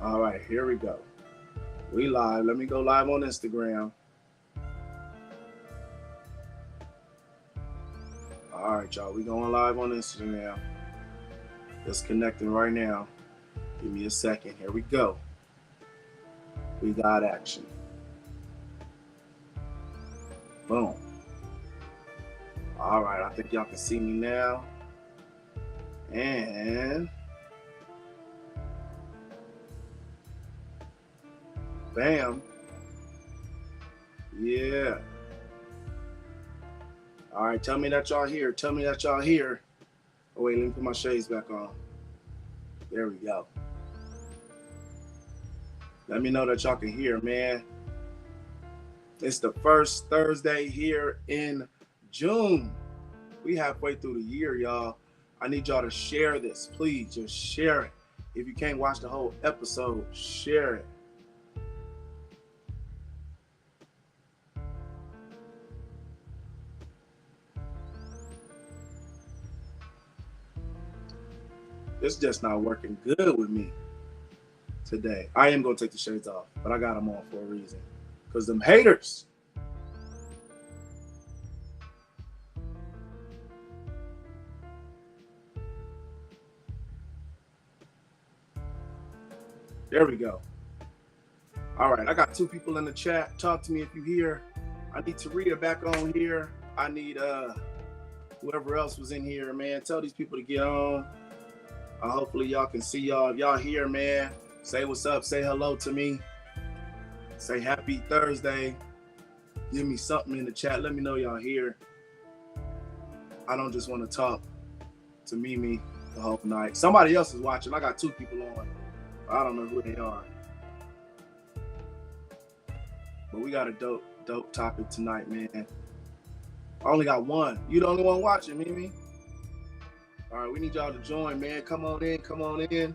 All right, here we go. We live. Let me go live on Instagram. All right, y'all. We going live on Instagram. Just connecting right now. Give me a second. Here we go. We got action. Boom. All right. I think y'all can see me now. And bam. Yeah. All right. Tell me that y'all here. Tell me that y'all here. Oh, wait. Let me put my shades back on. There we go. Let me know that y'all can hear, man. It's the first Thursday here in June. We halfway through the year, y'all. I need y'all to share this. Please, just share it. If you can't watch the whole episode, share it. It's just not working good with me today. I am going to take the shades off, but I got them on for a reason. Because them haters. There we go. All right, I got 2 people in the chat. Talk to me if you hear. I need Taria back on here. I need whoever else was in here, man. Tell these people to get on. Hopefully y'all can see y'all. If y'all here, man, say what's up. Say hello to me. Say happy Thursday. Give me something in the chat. Let me know y'all here. I don't just want to talk to Mimi the whole night. Somebody else is watching. I got 2 people on. I don't know who they are. But we got a dope topic tonight, man. I only got 1. You the only one watching, Mimi. All right, we need y'all to join, man. Come on in. Come on in.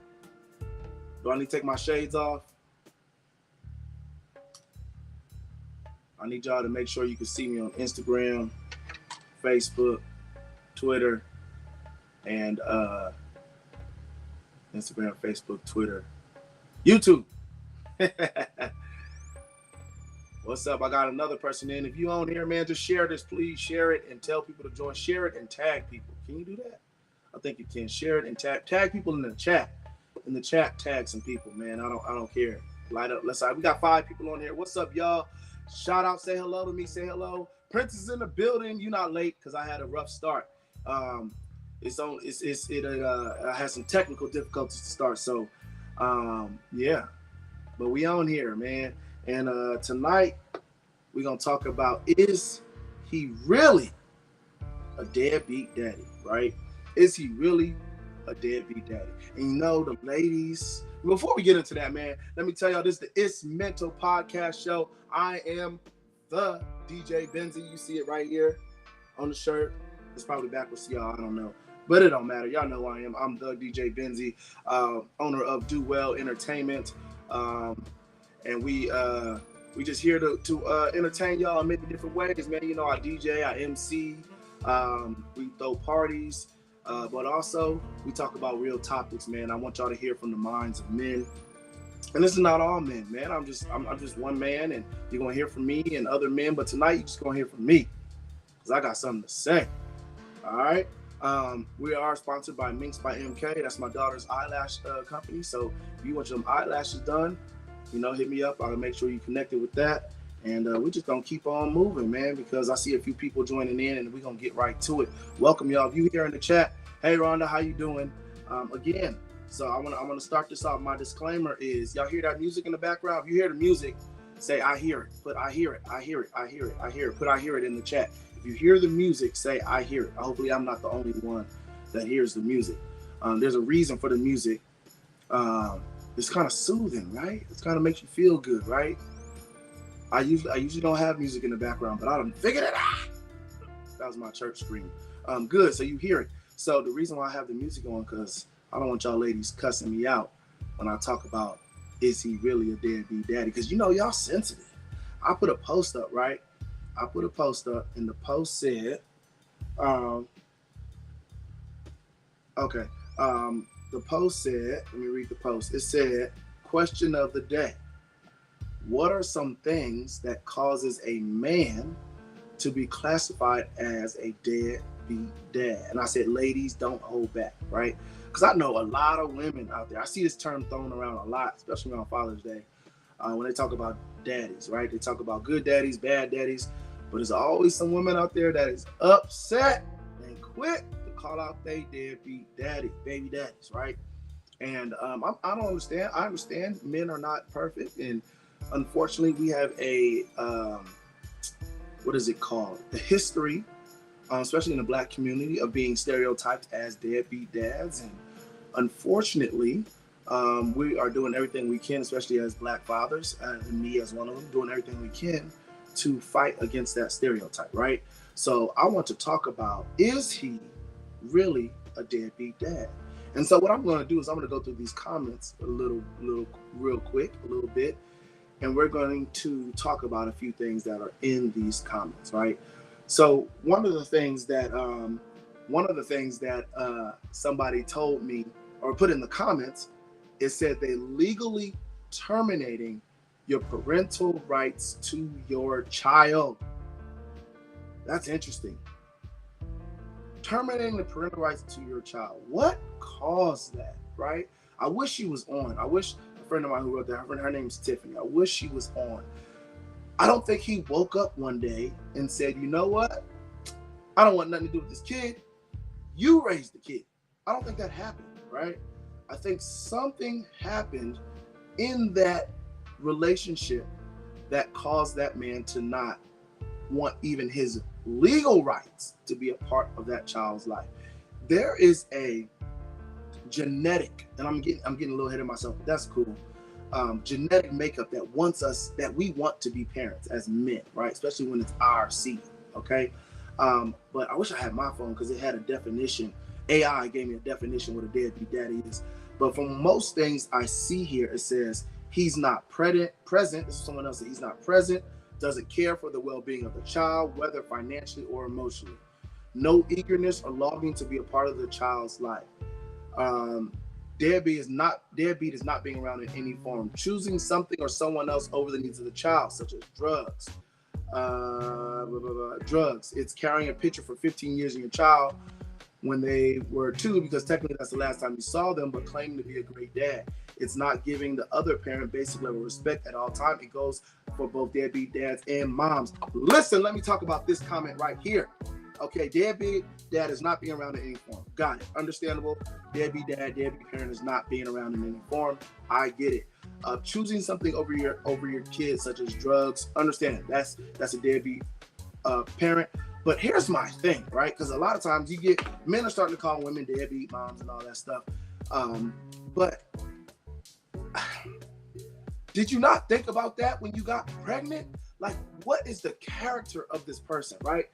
Do I need to take my shades off? I need y'all to make sure you can see me on Instagram, Facebook, Twitter, and Instagram, Facebook, Twitter, YouTube. What's up? I got another person in. If you on here, man, just share this, please. Share it and tell people to join. Share it and tag people. Can you do that? I think you can. Share it and tag people in the chat. In the chat, tag some people, man. I don't care. Light up. We got 5 people on here. What's up, y'all? Shout out. Say hello to me. Say hello. Prince is in the building. You're not late because I had a rough start. I had some technical difficulties to start. So, yeah. But we on here, man. And tonight, we're going to talk about, is he really a deadbeat daddy, right? Is he really a deadbeat daddy? And you know, the ladies, before we get into that, man, let me tell y'all, this is the It's Mental podcast show. I am the DJ Benzie. You see it right here on the shirt. It's probably backwards to y'all. I don't know. But it don't matter. Y'all know who I am. I'm the DJ Benzie, owner of Do Well Entertainment. And we just here to entertain y'all in many different ways, man. You know, I DJ, I MC, we throw parties, but also we talk about real topics, man. I want y'all to hear from the minds of men. And this is not all men, man. I'm just one man, and you're gonna hear from me and other men. But tonight, you're just gonna hear from me, because I got something to say. All right. We are sponsored by Minx by MK. That's my daughter's eyelash company. So if you want your eyelashes done, you know, hit me up. I'll make sure you connected with that. And we're just going to keep on moving, man, because I see a few people joining in, and we're going to get right to it. Welcome, y'all. If you here in the chat, hey, Rhonda, how you doing? Again, so I'm gonna start this off. My disclaimer is, y'all hear that music in the background? If you hear the music, say, I hear it. Put, I hear it. I hear it. I hear it. I hear it. Put, I hear it in the chat. If you hear the music, say, I hear it. Hopefully, I'm not the only one that hears the music. There's a reason for the music. It's kind of soothing, right? It kind of makes you feel good, right? I usually don't have music in the background, but I done figured it out. That was my church scream. Good, so you hear it. So the reason why I have the music on, because I don't want y'all ladies cussing me out when I talk about, is he really a deadbeat daddy? Because you know y'all sensitive. I put a post up, right? I put a post up, and the post said, okay. The post said, let me read the post. It said, question of the day. What are some things that causes a man to be classified as a deadbeat dad? And I said, ladies, don't hold back, right? Because I know a lot of women out there. I see this term thrown around a lot, especially on Father's Day, when they talk about daddies, right? They talk about good daddies, bad daddies, but there's always some women out there that is upset and quick to call out they deadbeat daddy, baby daddies, right? And I don't understand. I understand men are not perfect, and unfortunately, we have a what is it called? The history, especially in the Black community, of being stereotyped as deadbeat dads. And unfortunately, we are doing everything we can, especially as Black fathers, and me as one of them, doing everything we can to fight against that stereotype, right? So I want to talk about, is he really a deadbeat dad? And so what I'm going to do is I'm going to go through these comments real quick, a little bit. And we're going to talk about a few things that are in these comments, right? So one of the things that somebody told me or put in the comments, it said they legally terminating your parental rights to your child. That's interesting. Terminating the parental rights to your child. What caused that, right? I wish she was on. I wish a friend of mine who wrote that, her name's Tiffany. I wish she was on. I don't think he woke up one day and said, you know what? I don't want nothing to do with this kid. You raised the kid. I don't think that happened, right? I think something happened in that relationship that caused that man to not want even his legal rights to be a part of that child's life. There is a genetic, and I'm getting a little ahead of myself, but that's cool. Genetic makeup that we want to be parents as men, right? Especially when it's our seed, okay? But I wish I had my phone because it had a definition. AI gave me a definition what a deadbeat daddy is. But from most things I see here, it says he's not present. This is someone else that he's not present, doesn't care for the well-being of the child, whether financially or emotionally. No eagerness or longing to be a part of the child's life. Deadbeat is not being around in any form. Choosing something or someone else over the needs of the child, such as drugs. Drugs. It's carrying a picture for 15 years of your child when they were 2, because technically that's the last time you saw them, but claiming to be a great dad. It's not giving the other parent basic level of respect at all times. It goes for both deadbeat dads and moms. Listen, let me talk about this comment right here. Okay, deadbeat dad is not being around in any form. Got it. Understandable. Deadbeat dad, deadbeat parent is not being around in any form. I get it. Choosing something over your kids, such as drugs. Understand that's a deadbeat parent. But here's my thing, right? Because a lot of times men are starting to call women deadbeat moms and all that stuff. But did you not think about that when you got pregnant? Like, what is the character of this person, right?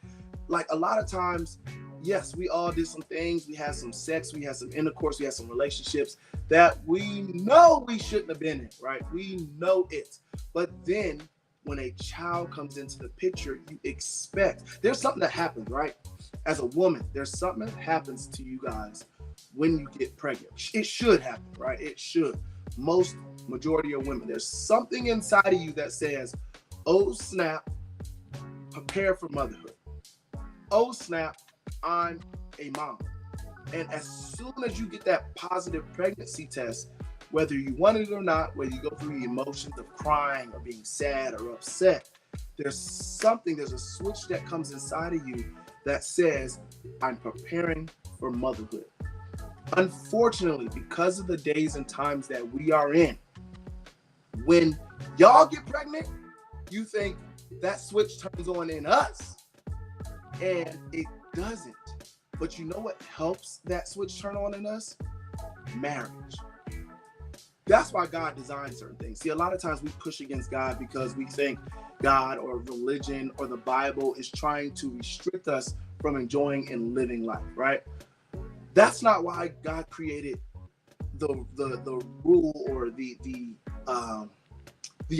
Like, a lot of times, yes, we all did some things. We had some sex, we had some intercourse, we had some relationships that we know we shouldn't have been in, right? We know it. But then when a child comes into the picture, you expect, there's something that happens, right? As a woman, there's something that happens to you guys when you get pregnant. It should happen, right? It should. Majority of women, there's something inside of you that says, oh snap, prepare for motherhood. Oh snap, I'm a mom. And as soon as you get that positive pregnancy test, whether you want it or not, whether you go through the emotions of crying or being sad or upset, there's a switch that comes inside of you that says, I'm preparing for motherhood. Unfortunately, because of the days and times that we are in, when y'all get pregnant, you think that switch turns on in us, and it doesn't. But you know what helps that switch turn on in us? Marriage. That's why God designed certain things. See, a lot of times we push against God because we think God or religion or the Bible is trying to restrict us from enjoying and living life, right? That's not why God created the rule or the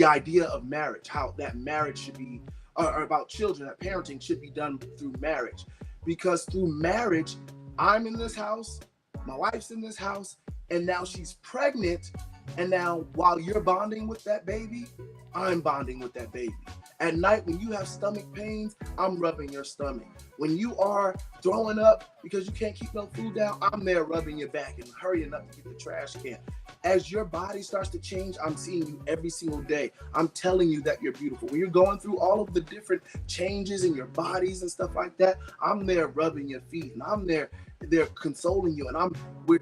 idea of marriage, how that marriage should be, or about children, that parenting should be done through marriage. Because through marriage, I'm in this house, my wife's in this house, and now she's pregnant, and now while you're bonding with that baby, I'm bonding with that baby. At night, when you have stomach pains, I'm rubbing your stomach. When you are throwing up because you can't keep no food down, I'm there rubbing your back and hurrying up to get the trash can. As your body starts to change, I'm seeing you every single day. I'm telling you that you're beautiful. When you're going through all of the different changes in your bodies and stuff like that, I'm there rubbing your feet, and I'm there consoling you, and we're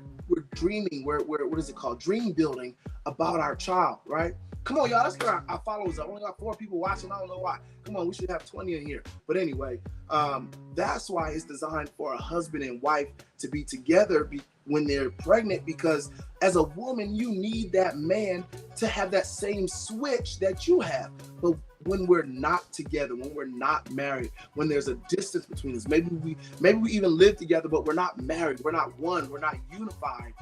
dreaming, we're what is it called? Dream building about our child, right? Come on, y'all. Let's get our followers. I only got 4 people watching. I don't know why. Come on, we should have 20 in here. But anyway, that's why it's designed for a husband and wife to be together when they're pregnant, because as a woman, you need that man to have that same switch that you have. But when we're not together, when we're not married, when there's a distance between us, maybe we even live together, but we're not married, we're not one, we're not unified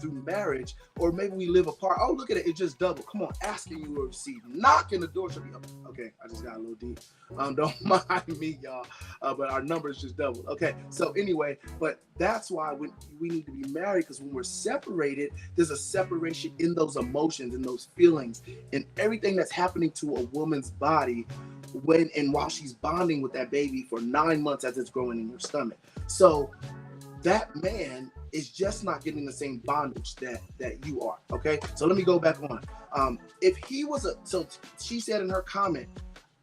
through marriage, or maybe we live apart. Oh, look at it, it just doubled. Come on, asking you to receive, knocking the door should be open. Okay, I just got a little deep. Don't mind me, y'all, but our numbers just doubled. Okay, so anyway, but that's why we need to be married, because when we're separated, there's a separation in those emotions, in those feelings, and everything that's happening to a woman's body while she's bonding with that baby for 9 months as it's growing in her stomach. So that man is just not getting the same bondage that you are. Okay, so let me go back on. If he was so she said in her comment,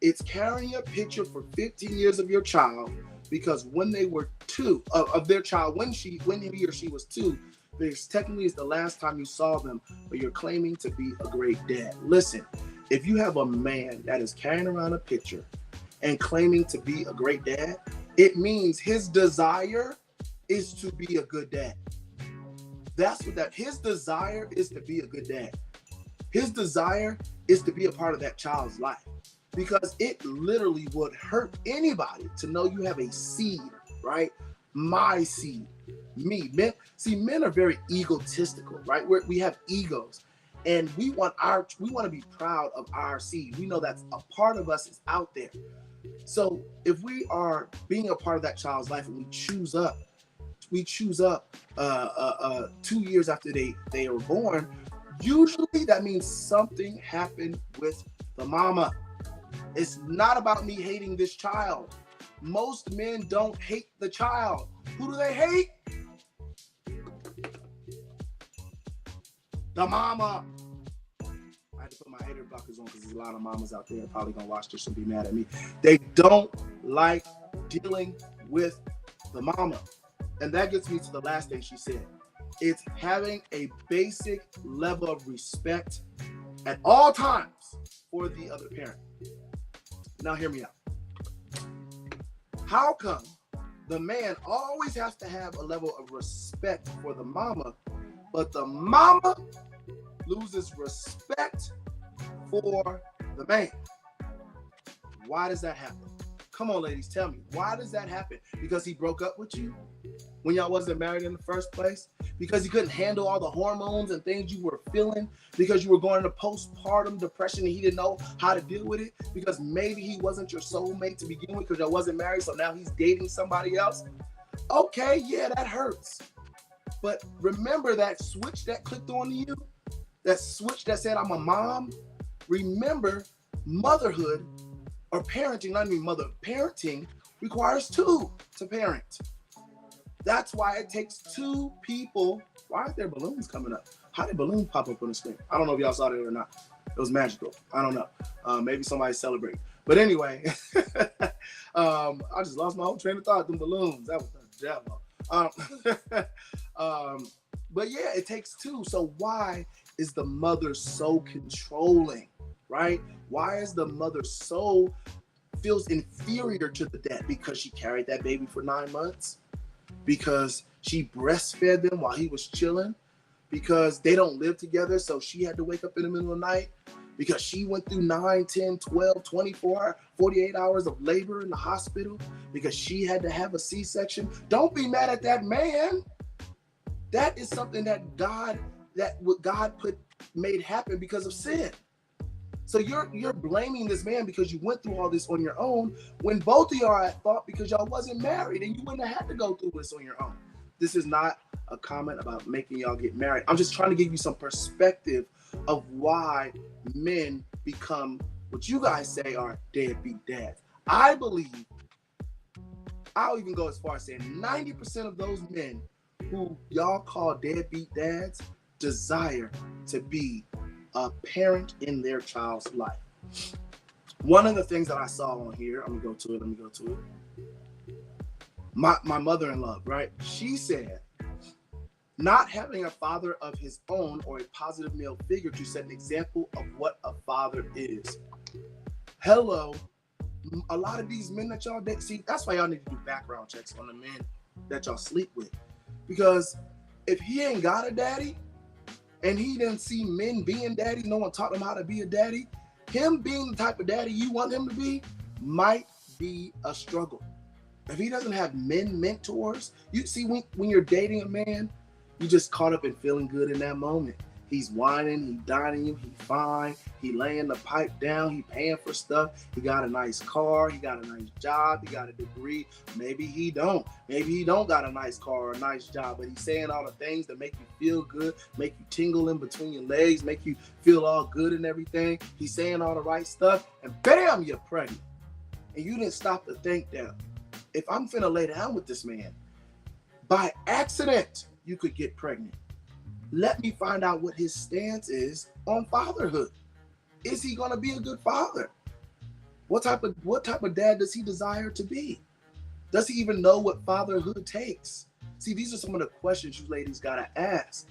it's carrying a picture for 15 years of your child, because when they were 2 of their child, when he or she was 2, because technically it's the last time you saw them, but you're claiming to be a great dad. Listen, if you have a man that is carrying around a picture and claiming to be a great dad, it means his desire is to be a good dad. That's what his desire is, to be a good dad. His desire is to be a part of that child's life, because it literally would hurt anybody to know you have a seed, right? My seed, me. Men are very egotistical, right? We have egos, and we want to be proud of our seed. We know that a part of us is out there. So if we are being a part of that child's life and we choose up 2 years after they were born, usually that means something happened with the mama. It's not about me hating this child. Most men don't hate the child. Who do they hate? The mama. I had to put my hater blockers on because there's a lot of mamas out there probably gonna watch this and be mad at me. They don't like dealing with the mama. And that gets me to the last thing she said. It's having a basic level of respect at all times for the other parent. Now hear me out. How come the man always has to have a level of respect for the mama, but the mama loses respect for the man? Why does that happen? Come on, ladies, tell me. Why does that happen? Because he broke up with you when y'all wasn't married in the first place? Because he couldn't handle all the hormones and things you were feeling? Because you were going into postpartum depression and he didn't know how to deal with it? Because maybe he wasn't your soulmate to begin with because y'all wasn't married, so now he's dating somebody else? Okay, yeah, that hurts. But remember that switch that clicked on you? That switch that said, I'm a mom? Remember, motherhood or parenting, not even mother, parenting requires 2 to parent. That's why it takes 2 people. Why aren't there balloons coming up? How did balloons pop up on the screen? I don't know if y'all saw that or not. It was magical. I don't know. Maybe somebody's celebrating. But anyway, I just lost my whole train of thought. Them balloons. That was the devil. But yeah, it takes 2. So why is the mother so controlling, right? Why is the mother feels inferior to the dad? Because she carried that baby for 9 months? Because she breastfed them while he was chilling? Because they don't live together, so she had to wake up in the middle of the night? Because she went through 9, 10, 12, 24, 48 hours of labor in the hospital? Because she had to have a C-section? Don't be mad at that man. That is something that God made happen because of sin. So you're blaming this man because you went through all this on your own, when both of y'all are at fault because y'all wasn't married and you wouldn't have had to go through this on your own. This is not a comment about making y'all get married. I'm just trying to give you some perspective of why men become what you guys say are deadbeat dads. I believe, I'll even go as far as saying 90% of those men who y'all call deadbeat dads desire to be a parent in their child's life. One of the things that I saw on here, let me go to it. My mother-in-law, right? She said, not having a father of his own or a positive male figure to set an example of what a father is. Hello. A lot of these men that y'all date, see, that's why y'all need to do background checks on the men that y'all sleep with. Because if he ain't got a daddy and he didn't see men being daddy, no one taught him how to be a daddy, him being the type of daddy you want him to be might be a struggle. If he doesn't have men mentors, you see, when you're dating a man, you just caught up in feeling good in that moment. He's whining, he dining you, he fine, he laying the pipe down, he paying for stuff, he got a nice car, he got a nice job, he got a degree. Maybe he don't got a nice car or a nice job, but he's saying all the things that make you feel good, make you tingle in between your legs, make you feel all good and everything. He's saying all the right stuff, and bam, you're pregnant. And you didn't stop to think that if I'm finna lay down with this man, by accident, you could get pregnant. Let me find out what his stance is on fatherhood. Is he gonna be a good father? What type of dad does he desire to be? Does he even know what fatherhood takes? See, these are some of the questions you ladies gotta ask.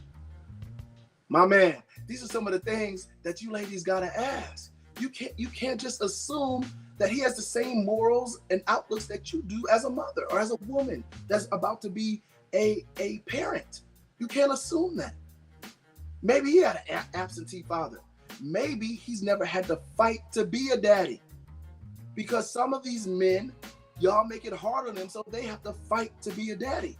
My man, these are some of the things that you ladies gotta ask. You can't just assume that he has the same morals and outlooks that you do as a mother or as a woman that's about to be a parent. You can't assume that. Maybe he had an absentee father. Maybe he's never had to fight to be a daddy. Because some of these men, y'all make it hard on them so they have to fight to be a daddy.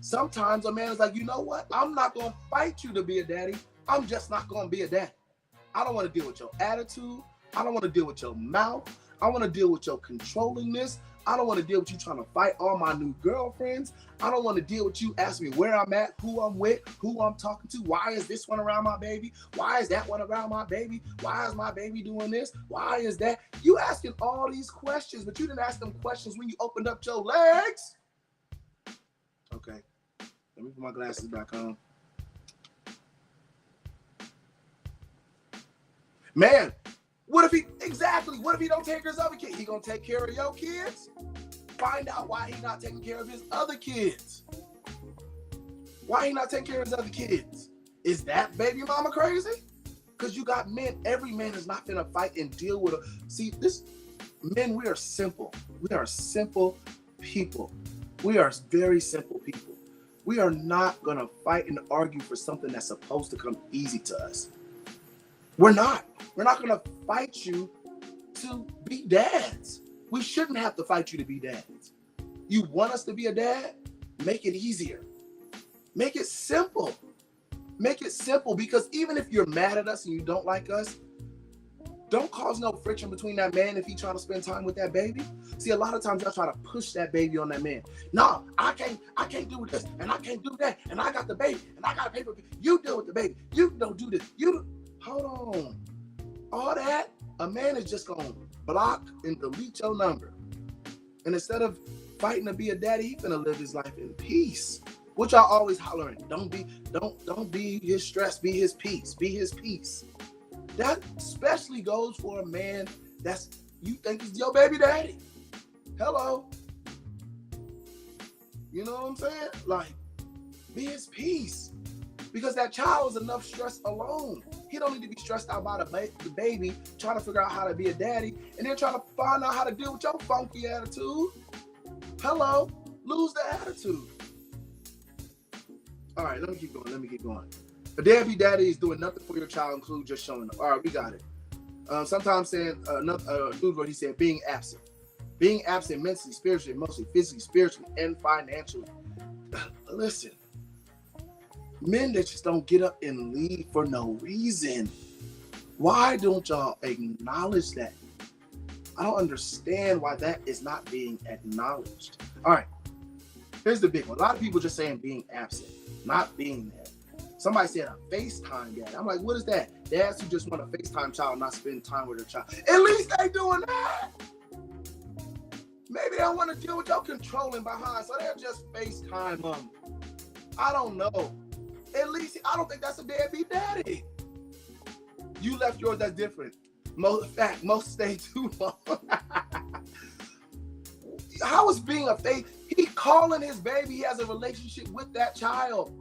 Sometimes a man is like, you know what? I'm not going to fight you to be a daddy. I'm just not going to be a daddy. I don't want to deal with your attitude. I don't want to deal with your mouth. I want to deal with your controllingness. I don't want to deal with you trying to fight all my new girlfriends. I don't want to deal with you asking me where I'm at, who I'm with, who I'm talking to. Why is this one around my baby? Why is that one around my baby? Why is my baby doing this? Why is that? You asking all these questions, but you didn't ask them questions when you opened up your legs. Okay, let me put my glasses back on. Man, what if he don't take care of his other kids? He gonna take care of your kids? Find out why he not taking care of his other kids. Why he not taking care of his other kids? Is that baby mama crazy? Because you got men. Every man is not gonna fight and deal with men, we are simple. We are simple people. We are very simple people. We are not gonna fight and argue for something that's supposed to come easy to us. We're not gonna fight you to be dads. We shouldn't have to fight you to be dads. You want us to be a dad? Make it easier. Make it simple. Make it simple, because even if you're mad at us and you don't like us, don't cause no friction between that man if he trying to spend time with that baby. See, a lot of times y'all try to push that baby on that man. No, I can't do this, and I can't do that, and I got the baby, and I got to pay for it. You deal with the baby. You don't do this. Hold on. All that, a man is just going to block and delete your number. And instead of fighting to be a daddy, he's going to live his life in peace. What y'all always hollering, don't be his stress, be his peace, be his peace. That especially goes for a man you think is your baby daddy. Hello. You know what I'm saying? Like, be his peace. Because that child is enough stress alone. He don't need to be stressed out by the baby, trying to figure out how to be a daddy, and then trying to find out how to deal with your funky attitude. Hello, lose the attitude. All right, let me keep going. A deadbeat daddy is doing nothing for your child, include just showing up. All right, we got it. Sometimes saying another dude where he said being absent mentally, spiritually, emotionally, physically, spiritually, and financially. Listen. Men that just don't get up and leave for no reason. Why don't y'all acknowledge that? I don't understand why that is not being acknowledged. All right. Here's the big one. A lot of people just saying being absent, not being there. Somebody said a FaceTime dad. I'm like, what is that? Dads who just want a FaceTime child, not spend time with their child. At least they doing that. Maybe they don't want to deal with your controlling behind, so they'll just FaceTime them. I don't know. At least, I don't think that's a deadbeat daddy. You left yours, that's different. In fact, most stay too long. How is being a he calling his baby, he has a relationship with that child.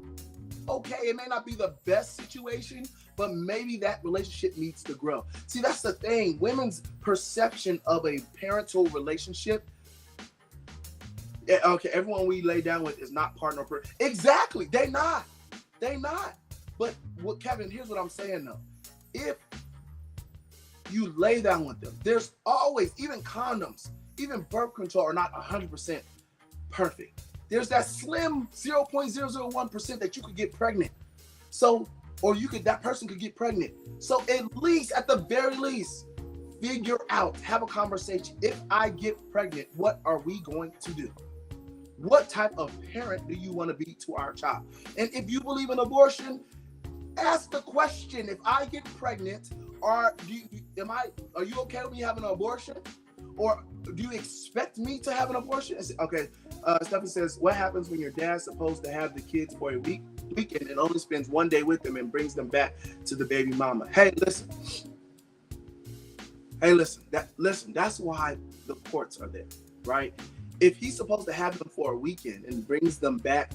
Okay, it may not be the best situation, but maybe that relationship needs to grow. See, that's the thing. Women's perception of a parental relationship, okay, everyone we lay down with is not partner. Exactly, they not. But what, Kevin, here's what I'm saying though. If you lay down with them, there's always, even condoms, even birth control are not 100% perfect. There's that slim 0.001% that you could get pregnant. So, or that person could get pregnant. So at least, at the very least, figure out, have a conversation. If I get pregnant, what are we going to do? What type of parent do you want to be to our child? And if you believe in abortion, ask the question, if I get pregnant, are you okay with me having an abortion? Or do you expect me to have an abortion? Okay, Stephanie says, what happens when your dad's supposed to have the kids for a weekend and only spends one day with them and brings them back to the baby mama? Hey, listen. That's why the courts are there, right? If he's supposed to have them for a weekend and brings them back,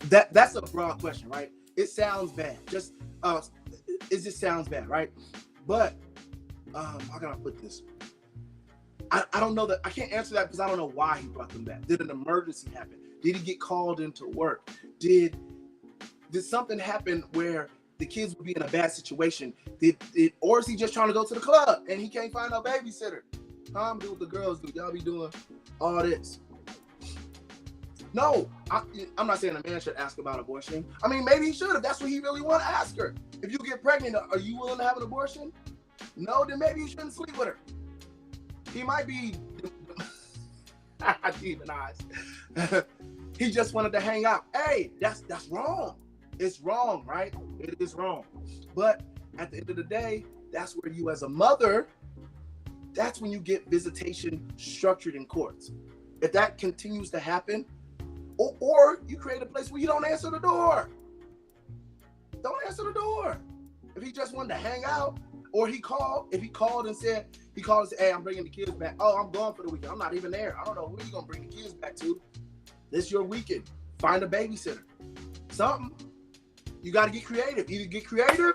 that's a broad question, right? It sounds bad. It just sounds bad, right? But how can I put this? I don't know that I can't answer that because I don't know why he brought them back. Did an emergency happen? Did he get called into work? Did something happen where the kids would be in a bad situation? Or is he just trying to go to the club and he can't find no babysitter? I'm do what the girls do. Y'all be doing all this. No, I'm not saying a man should ask about abortion. I mean, maybe he should if that's what he really want to ask her. If you get pregnant, are you willing to have an abortion? No, then maybe you shouldn't sleep with her. He might be demonized. He just wanted to hang out. Hey, that's wrong. It's wrong, right? It is wrong. But at the end of the day, that's where you as a mother, that's when you get visitation structured in courts. If that continues to happen, or you create a place where you don't answer the door. Don't answer the door. If he just wanted to hang out, or if he called and said, hey, I'm bringing the kids back. Oh, I'm going for the weekend. I'm not even there. I don't know who you're going to bring the kids back to. This is your weekend. Find a babysitter. Something. You got to get creative. Either get creative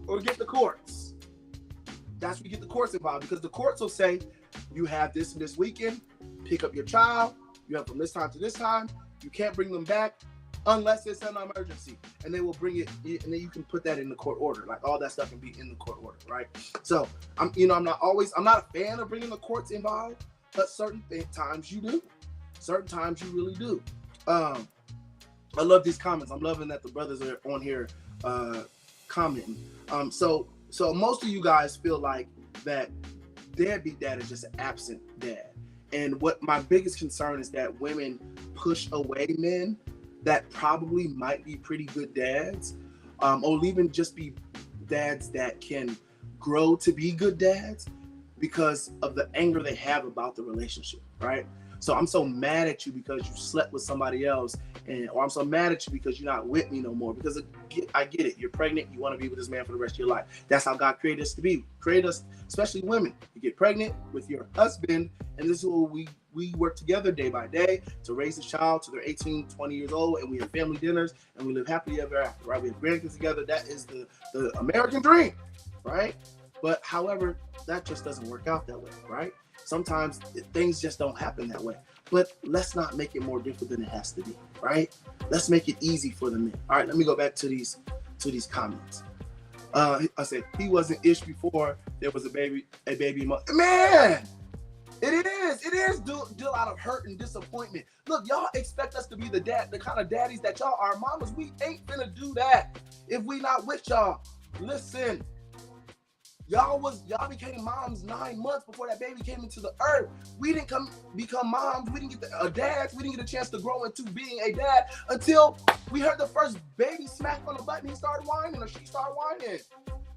or get the courts. That's where you get the courts involved, because the courts will say, you have this and this weekend. Pick up your child. You have from this time to this time. You can't bring them back unless it's an emergency, and they will bring it, and then you can put that in the court order. Like all that stuff can be in the court order, right? So I'm not a fan of bringing the courts involved, but certain times you do. Certain times you really do. I love these comments. I'm loving that the brothers are on here commenting. So most of you guys feel like that deadbeat dad is just an absent dad. And what my biggest concern is that women push away men that probably might be pretty good dads, or even just be dads that can grow to be good dads because of the anger they have about the relationship, right? So I'm so mad at you because you slept with somebody else, or I'm so mad at you because you're not with me no more, because I get it. You're pregnant. You want to be with this man for the rest of your life. That's how God created us to be. Create us, especially women. You get pregnant with your husband, and this is what we work together day by day to raise a child till they're 18, 20 years old, and we have family dinners, and we live happily ever after, right? We have grandkids together. That is the American dream, right? But however, that just doesn't work out that way, right? Sometimes things just don't happen that way. But let's not make it more difficult than it has to be, right? Let's make it easy for the men. All right, let me go back to these comments. I said he wasn't ish before there was a baby. Man, it is deal out of hurt and disappointment. Look, y'all expect us to be the kind of daddies that y'all are. Mamas, we ain't finna do that if we not with y'all. Listen, Y'all became moms 9 months before that baby came into the earth. We didn't become moms. We didn't get dads. We didn't get a chance to grow into being a dad until we heard the first baby smack on the button. He started whining or she started whining.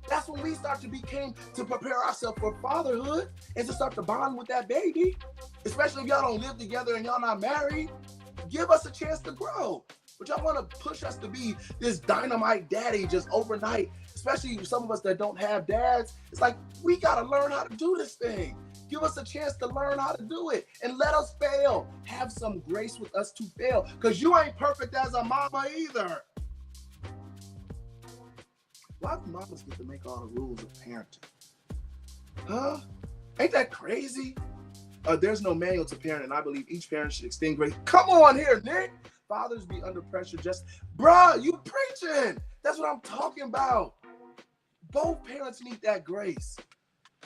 That's when we start to prepare ourselves for fatherhood and to start to bond with that baby. Especially if y'all don't live together and y'all not married. Give us a chance to grow. But y'all want to push us to be this dynamite daddy just overnight, especially some of us that don't have dads. It's like, we got to learn how to do this thing. Give us a chance to learn how to do it and let us fail. Have some grace with us to fail, because you ain't perfect as a mama either. Why do mamas get to make all the rules of parenting? Huh? Ain't that crazy? There's no manual to parent, and I believe each parent should extend grace. Come on here, Nick. Fathers be under pressure bruh, you preaching. That's what I'm talking about. Both parents need that grace.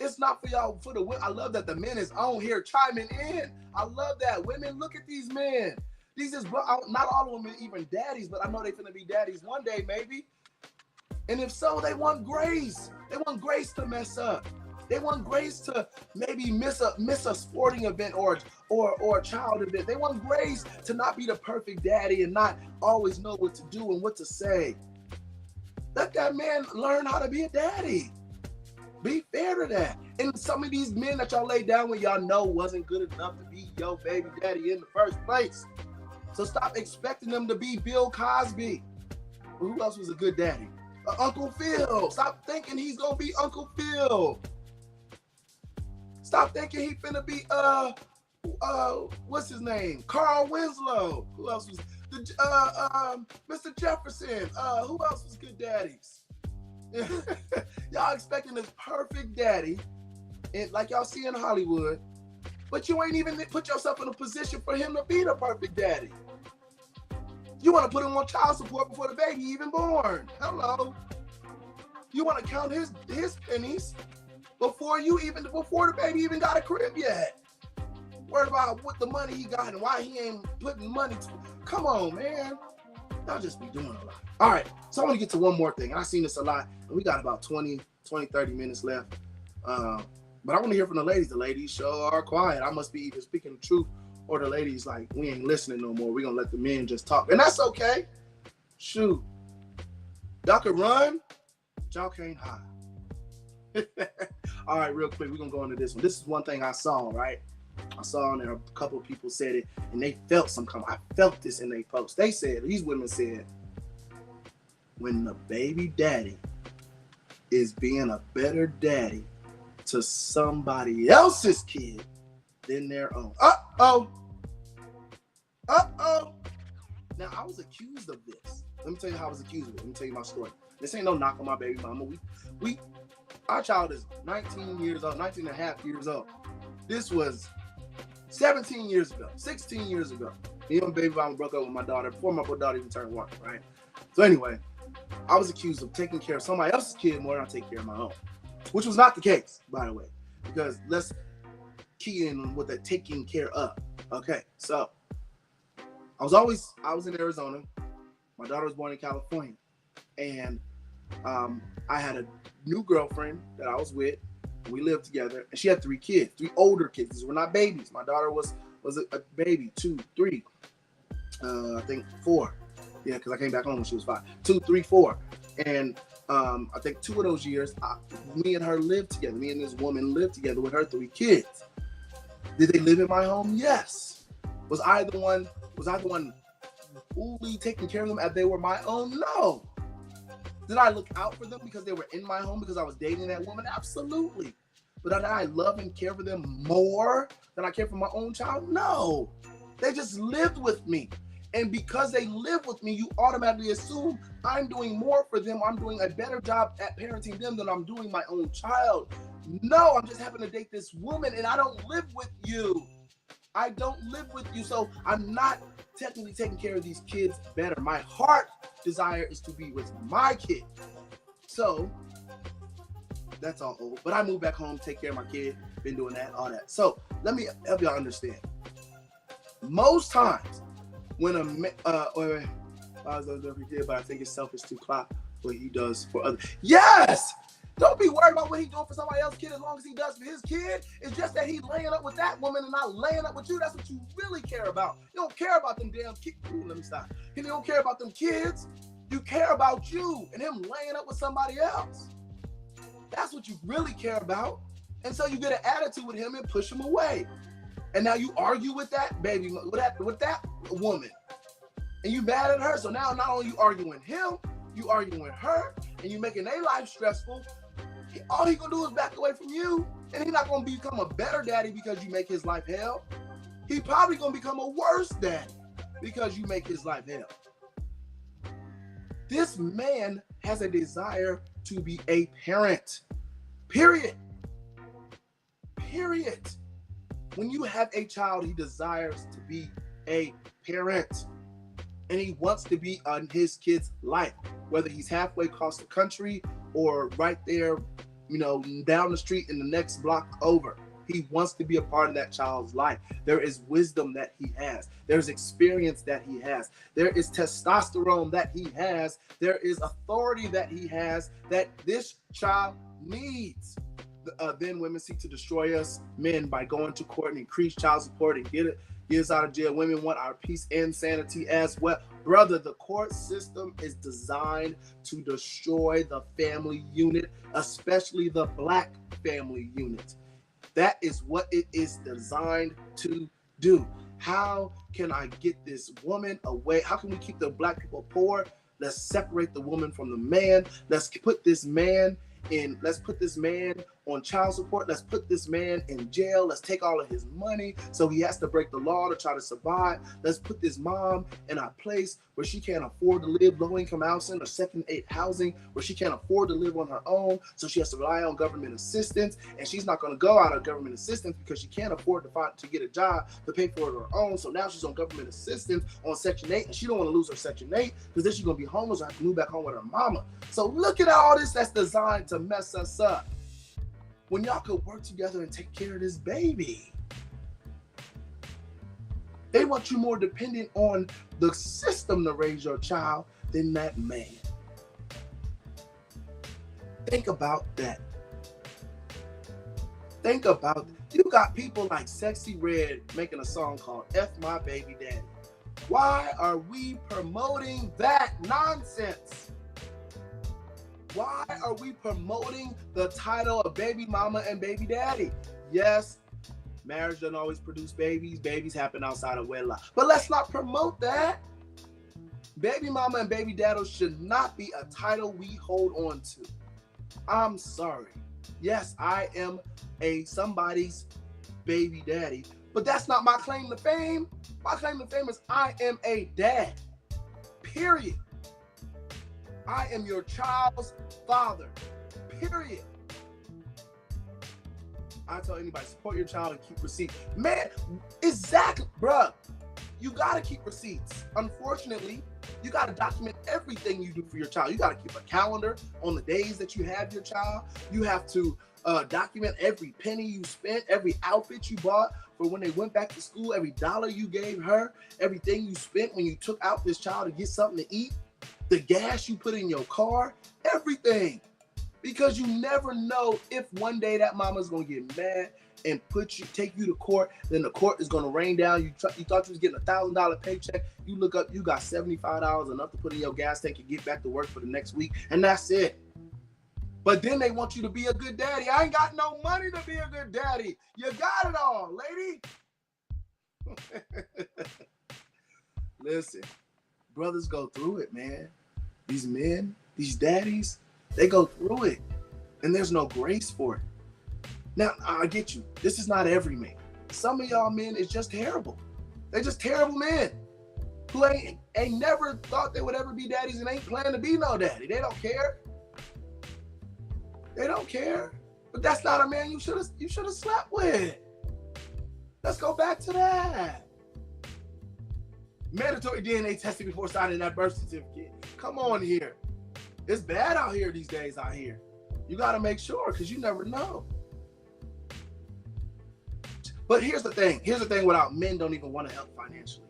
It's not for y'all, for the women. I love that the men is on here chiming in. I love that. Women, look at these men. These is, not all of them are even daddies, but I know they're gonna be daddies one day, maybe. And if so, they want grace. They want grace to mess up. They want grace to maybe miss a sporting event or a child event. They want grace to not be the perfect daddy and not always know what to do and what to say. Let that man learn how to be a daddy. Be fair to that. And some of these men that y'all lay down with, y'all know wasn't good enough to be your baby daddy in the first place. So stop expecting them to be Bill Cosby. Well, who else was a good daddy? Uncle Phil. Stop thinking he's gonna be Uncle Phil. Stop thinking he finna be what's his name? Carl Winslow. Who else was Mr. Jefferson? Who else was good daddies? Y'all expecting this perfect daddy, and like y'all see in Hollywood, but you ain't even put yourself in a position for him to be the perfect daddy. You want to put him on child support before the baby even born. Hello. You want to count his pennies before the baby even got a crib yet. Worried about what the money he got and why he ain't putting money to. Come on, man. Y'all just be doing a lot. All right, so I want to get to one more thing. I've seen this a lot, and we got about 30 minutes left. But I want to hear from the ladies. The ladies sure are quiet. I must be either speaking the truth, or the ladies like, we ain't listening no more. We're going to let the men just talk. And that's okay. Shoot. Y'all can run, but y'all can't hide. All right, real quick, we're going to go into this one. This is one thing I saw, right? I saw on there a couple of people said it, and they felt some kind. I felt this in their post. They said, these women said, when the baby daddy is being a better daddy to somebody else's kid than their own. Uh-oh. Now, I was accused of this. Let me tell you how I was accused of it. Let me tell you my story. This ain't no knock on my baby mama. Our child is 19 years old, 19 and a half years old. This was 17 years ago, 16 years ago. Me and my baby mama broke up with my daughter before my daughter even turned 1, right? So anyway, I was accused of taking care of somebody else's kid more than I take care of my own, which was not the case, by the way, because let's key in with the taking care of. Okay, so I was in Arizona. My daughter was born in California, and I had a new girlfriend that I was with. We lived together, and she had 3 kids, 3 older kids. These were not babies. My daughter was a baby, 2, 3, I think 4. Yeah, because I came back home when she was 5. 2, 3, 4. And I think 2 of those years, me and her lived together. Me and this woman lived together with her 3 kids. Did they live in my home? Yes. Was I the one fully taking care of them as they were my own? No. Did I look out for them because they were in my home because I was dating that woman? Absolutely. But did I love and care for them more than I care for my own child? No. They just lived with me. And because they live with me, you automatically assume I'm doing more for them. I'm doing a better job at parenting them than I'm doing my own child. No, I'm just having to date this woman, and I don't live with you. I don't live with you, so I'm not technically taking care of these kids better. My heart desire is to be with my kid. So that's all over. But I moved back home, take care of my kid, been doing that, all that. So let me help y'all understand. Most times when a man, but I think it's selfish to clap what he does for others. Yes! Don't be worried about what he's doing for somebody else's kid as long as he does for his kid. It's just that he's laying up with that woman and not laying up with you. That's what you really care about. You don't care about them damn kids. Let me stop. You don't care about them kids. You care about you and him laying up with somebody else. That's what you really care about. And so you get an attitude with him and push him away. And now you argue with that baby, with that woman. And you mad at her. So now not only you arguing with him, you arguing with her, and you making their life stressful. All he gonna do is back away from you. And he's not gonna become a better daddy because you make his life hell. He probably gonna become a worse daddy because you make his life hell. This man has a desire to be a parent. Period. Period. When you have a child, he desires to be a parent. And he wants to be on his kid's life, whether he's halfway across the country or right there, down the street in the next block over. He wants to be a part of that child's life. There is wisdom that he has. There's experience that he has. There is testosterone that he has. There is authority that he has that this child needs. Then women seek to destroy us men by going to court and increase child support and get us out of jail. Women want our peace and sanity as well. Brother, the court system is designed to destroy the family unit, especially the Black family unit. That is what it is designed to do. How can I get this woman away? How can we keep the Black people poor? Let's separate the woman from the man. Let's put this man on child support. Let's put this man in jail. Let's take all of his money so he has to break the law to try to survive. Let's put this mom in a place where she can't afford to live, low-income housing or second-aid housing, where she can't afford to live on her own, so she has to rely on government assistance, and she's not going to go out of government assistance because she can't afford to get a job to pay for it on her own. So now she's on government assistance on Section 8, and she don't want to lose her Section 8 because then she's going to be homeless or have to move back home with her mama. So look at all this that's designed to mess us up when y'all could work together and take care of this baby. They want you more dependent on the system to raise your child than that man. Think about that. Think about, you got people like Sexy Red making a song called F My Baby Daddy. Why are we promoting that nonsense? Why are we promoting the title of baby mama and baby daddy? Yes, marriage doesn't always produce babies. Babies happen outside of wedlock. But let's not promote that. Baby mama and baby daddy should not be a title we hold on to. I'm sorry. Yes, I am somebody's baby daddy, but that's not my claim to fame. My claim to fame is I am a dad. Period. I am your child's father, period. I tell anybody, support your child and keep receipts. Man, exactly, bruh. You gotta keep receipts. Unfortunately, you gotta document everything you do for your child. You gotta keep a calendar on the days that you have your child. You have to document every penny you spent, every outfit you bought for when they went back to school, every dollar you gave her, everything you spent when you took out this child to get something to eat. The gas you put in your car, everything. Because you never know if one day that mama's gonna get mad and take you to court, then the court is gonna rain down. You thought you was getting $1,000 paycheck. You look up, you got $75, enough to put in your gas tank and get back to work for the next week, and that's it. But then they want you to be a good daddy. I ain't got no money to be a good daddy. You got it all, lady. Listen, brothers go through it, man. These men, these daddies, they go through it, and there's no grace for it. Now, I get you. This is not every man. Some of y'all men is just terrible. They're just terrible men who ain't never thought they would ever be daddies and ain't planning to be no daddy. They don't care. They don't care. But that's not a man you should have slept with. Let's go back to that. Mandatory DNA testing before signing that birth certificate. Come on here. It's bad out here these days out here. You got to make sure because you never know. But here's the thing. Here's the thing without men don't even want to help financially.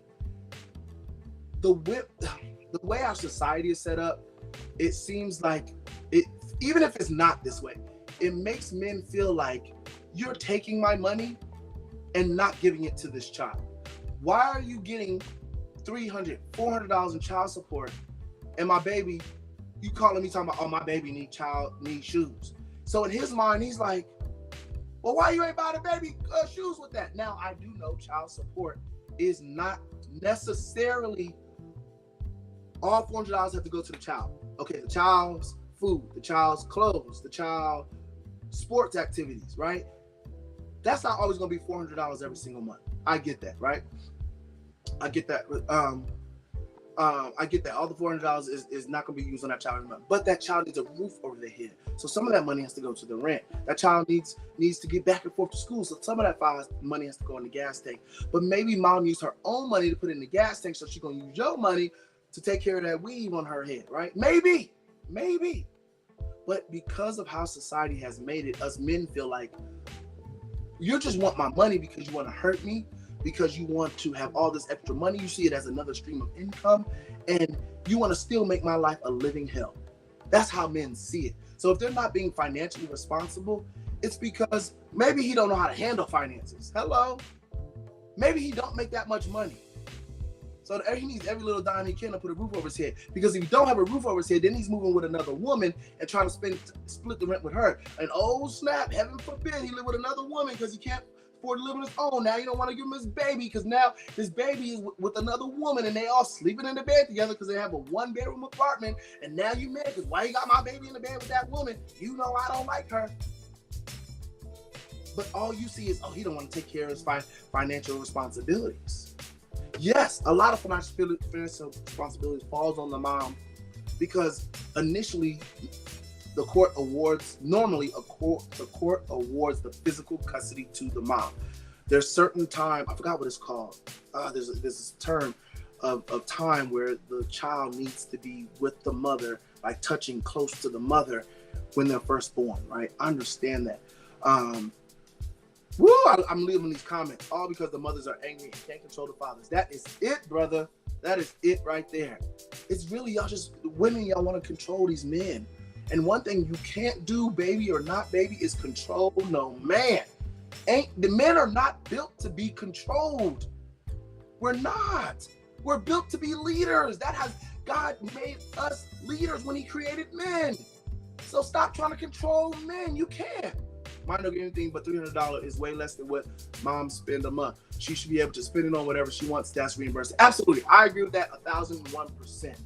The way our society is set up, it seems like even if it's not this way, it makes men feel like you're taking my money and not giving it to this child. Why are you getting $300, $400 in child support, and my baby, you calling me talking about, oh, my baby needs shoes. So in his mind, he's like, well, why you ain't buying the baby shoes with that? Now, I do know child support is not necessarily all $400 have to go to the child. Okay, the child's food, the child's clothes, the child sports activities, right? That's not always going to be $400 every single month. I get that, right? I get that. I get that. All the $400 is not going to be used on that child every month. But that child needs a roof over their head. So some of that money has to go to the rent. That child needs to get back and forth to school. So some of that money has to go in the gas tank. But maybe mom used her own money to put in the gas tank, so she's going to use your money to take care of that weave on her head, right? Maybe. But because of how society has made it, us men feel like you just want my money because you want to hurt me, because you want to have all this extra money. You see it as another stream of income, and you want to still make my life a living hell. That's how men see it. So if they're not being financially responsible, it's because maybe he don't know how to handle finances. Hello? Maybe he don't make that much money. So he needs every little dime he can to put a roof over his head. Because if he don't have a roof over his head, then he's moving with another woman and trying to split the rent with her. And oh snap, heaven forbid, he live with another woman because he can't afford to live on his own. Now you don't want to give him his baby because now his baby is with another woman and they all sleeping in the bed together because they have a 1-bedroom apartment. And now you mad because why you got my baby in the bed with that woman? You know I don't like her. But all you see is, oh, he don't want to take care of his financial responsibilities. Yes, a lot of financial responsibilities falls on the mom because initially the court awards the physical custody to the mom. There's certain time, I forgot what it's called. There's this term of time where the child needs to be with the mother, like touching close to the mother when they're first born, right? I understand that. I'm leaving these comments all because the mothers are angry and can't control the fathers. That is it, brother. That is it right there. It's really y'all just women, y'all want to control these men. And one thing you can't do, baby or not baby, is control no man. The men are not built to be controlled. We're not. We're built to be leaders. God made us leaders when he created men. So stop trying to control men. You can't. Mine don't get anything but $300 is way less than what moms spend a month. She should be able to spend it on whatever she wants. That's reimbursed. Absolutely. I agree with that 1,001%.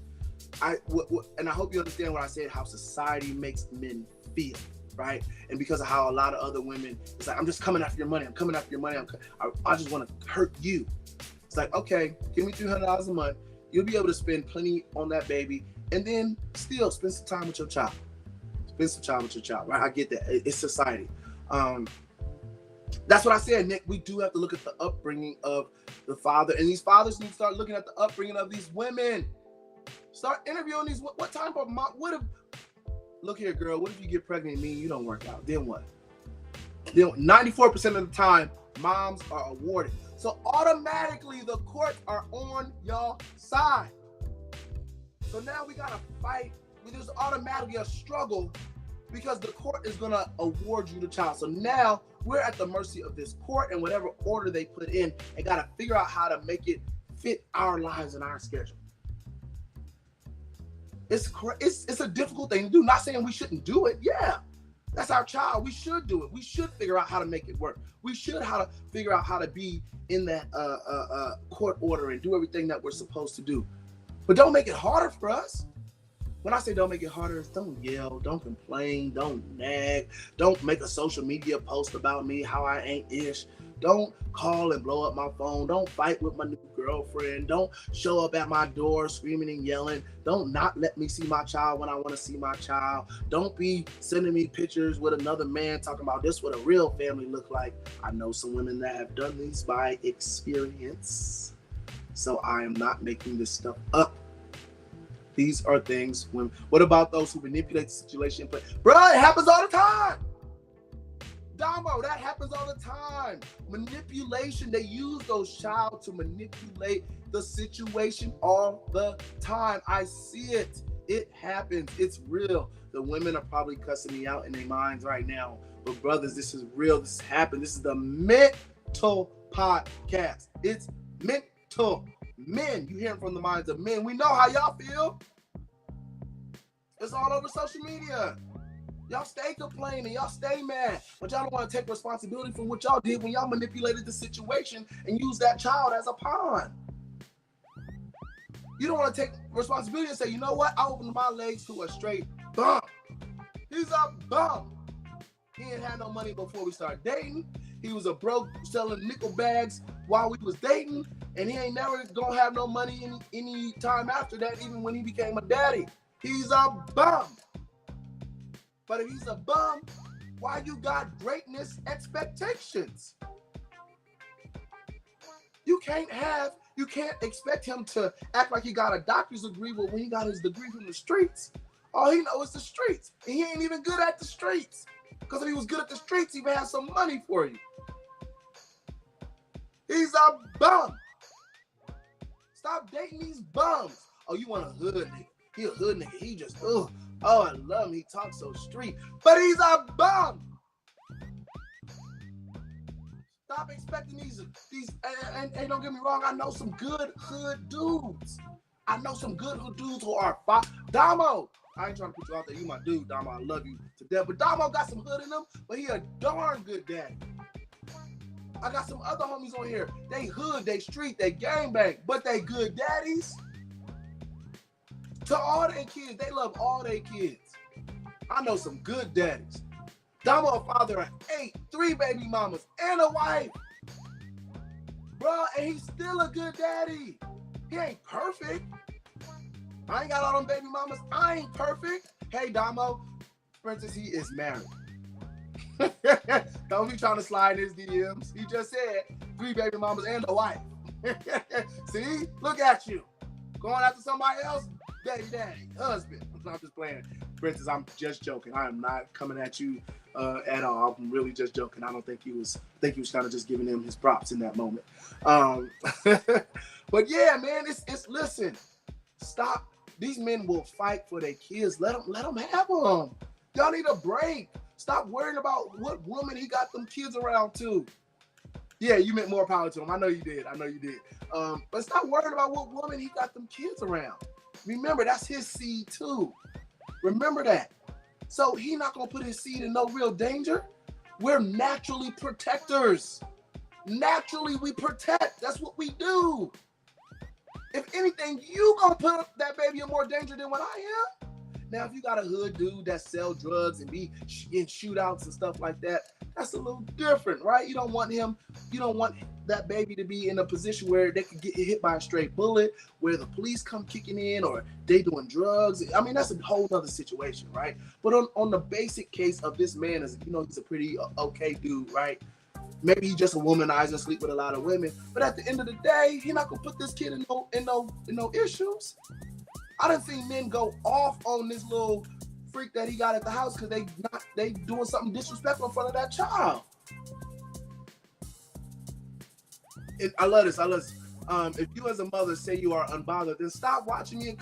And I hope you understand what I said, how society makes men feel, right? And because of how a lot of other women, it's like, I'm just coming after your money. I'm coming after your money. I just want to hurt you. It's like, okay, give me $300 a month. You'll be able to spend plenty on that baby and then still spend some time with your child. Right? I get that. It's society. That's what I said, Nick. We do have to look at the upbringing of the father, and these fathers need to start looking at the upbringing of these women. Start interviewing these. What type of mom? Look here, girl. What if you get pregnant and me and you don't work out? Then what? 94% of the time, moms are awarded. So automatically, the courts are on your side. So now we gotta fight. There's automatically a struggle because the court is gonna award you the child. So now we're at the mercy of this court and whatever order they put in, and gotta figure out how to make it fit our lives and our schedule. It's a difficult thing to do. Not saying we shouldn't do it. Yeah, that's our child. We should do it. We should figure out how to make it work. We should figure out how to be in that court order and do everything that we're supposed to do. But don't make it harder for us. When I say don't make it harder, don't yell, don't complain, don't nag, don't make a social media post about me, how I ain't ish. Don't call and blow up my phone. Don't fight with my new girlfriend. Don't show up at my door screaming and yelling. Don't not let me see my child when I want to see my child. Don't be sending me pictures with another man talking about this what a real family look like. I know some women that have done these by experience. So I am not making this stuff up. These are things when, what about those who manipulate the situation? But bro, it happens all the time. Damo, that happens all the time. Manipulation, they use those child to manipulate the situation all the time. I see it. It happens. It's real. The women are probably cussing me out in their minds right now. But brothers, this is real. This happened. This is the mental podcast. It's mental. Men, you hearing from the minds of men. We know how y'all feel. It's all over social media. Y'all stay complaining. Y'all stay mad. But y'all don't want to take responsibility for what y'all did when y'all manipulated the situation and used that child as a pawn. You don't want to take responsibility and say, you know what? I opened my legs to a straight bum. He's a bum. He ain't had no money before we started dating. He was a broke selling nickel bags while we was dating. And he ain't never gonna have no money any time after that, even when he became a daddy. He's a bum. But if he's a bum, why you got greatness expectations? You can't expect him to act like he got a doctor's degree when he got his degree from the streets. All he knows is the streets. And he ain't even good at the streets. Because if he was good at the streets, he would have some money for you. He's a bum. Stop dating these bums. Oh, you want a hood nigga. He a hood nigga. He just, oh, I love him. He talks so street. But he's a bum. Stop expecting these, and don't get me wrong, I know some good hood dudes. I know some good hood dudes who are Damo. I ain't trying to put you out there. You my dude, Damo. I love you to death. But Damo got some hood in him, but he a darn good daddy. I got some other homies on here. They hood, they street, they gangbang, but they good daddies. To all their kids, they love all their kids. I know some good daddies. Damo a father of 8, 3 baby mamas, and a wife. Bro, and he's still a good daddy. He ain't perfect. I ain't got all them baby mamas. I ain't perfect. Hey, Damo, for instance, he is married. Don't be trying to slide in his DMs. He just said 3 baby mamas and a wife. See? Look at you. Going after somebody else? Daddy, husband. I'm just playing. For instance, I'm just joking. I am not coming at you at all. I'm really just joking. I don't think he was. I think he was kind of just giving him his props in that moment. But yeah, man, it's listen. Stop. These men will fight for their kids. Let them have them. Y'all need a break. Stop worrying about what woman he got them kids around to. Yeah, you meant more power to him. I know you did. But stop worrying about what woman he got them kids around. Remember, that's his seed too. Remember that. So he not gonna put his seed in no real danger. We're naturally protectors. Naturally, we protect. That's what we do. If anything, you gonna put that baby in more danger than what I am. Now, if you got a hood dude that sell drugs and be in shootouts and stuff like that, that's a little different, right? You don't want that baby to be in a position where they could get hit by a stray bullet, where the police come kicking in, or they doing drugs. I mean, that's a whole other situation, right? But on the basic case of this man, is he's a pretty okay dude, right? Maybe he's just a womanizer, sleep with a lot of women. But at the end of the day, he's not gonna put this kid in no issues. I done seen men go off on this little freak that he got at the house because they doing something disrespectful in front of that child. And I love this. If you as a mother say you are unbothered, then stop watching me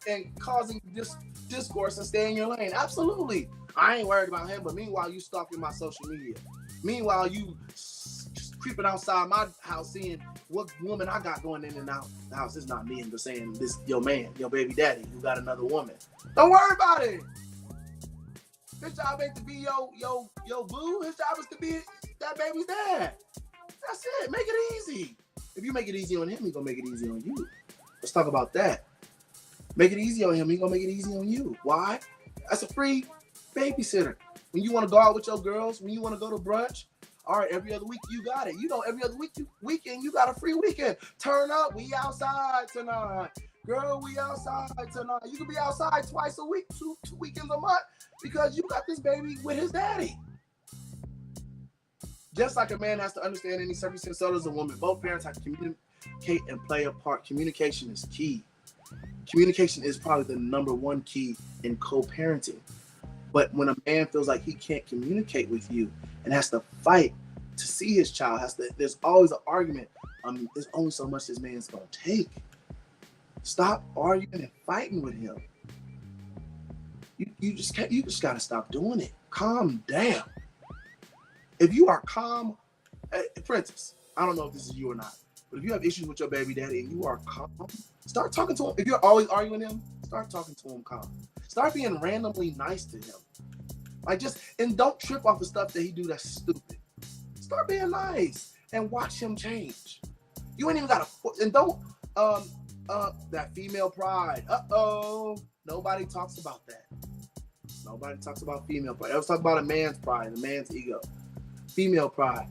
and causing this discourse and stay in your lane. Absolutely. I ain't worried about him, but meanwhile, you stalking my social media. Meanwhile, you just creeping outside my house, seeing what woman I got going in and out the house. It's not me, I'm just saying this your man, your baby daddy, who got another woman. Don't worry about it. His job ain't to be your boo. His job is to be that baby's dad. That's it. Make it easy. If you make it easy on him, he gonna make it easy on you. Let's talk about that. Make it easy on him, he gonna make it easy on you. Why? That's a free babysitter. When you want to go out with your girls, when you want to go to brunch, all right, every other week you got it. Every other weekend you got a free weekend. Turn up, we outside tonight. Girl, we outside tonight. You can be outside twice a week, two weekends a month, because you got this baby with his daddy. Just like a man has to understand any circumstance, so does a woman. Both parents have to communicate and play a part. Communication is key. Communication is probably the number one key in co-parenting. But when a man feels like he can't communicate with you and has to fight to see his child, there's always an argument. There's only so much this man's gonna take. Stop arguing and fighting with him. you just gotta stop doing it. Calm down. If you are calm, Princess, I don't know if this is you or not, but if you have issues with your baby daddy and you are calm, start talking to him. If you're always arguing with him, start talking to him calm. Start being randomly nice to him. Like and don't trip off the stuff that he do that's stupid. Start being nice and watch him change. You ain't even gotta, and don't, that female pride. Nobody talks about that. Nobody talks about female pride. Let's talk about a man's pride, a man's ego. Female pride.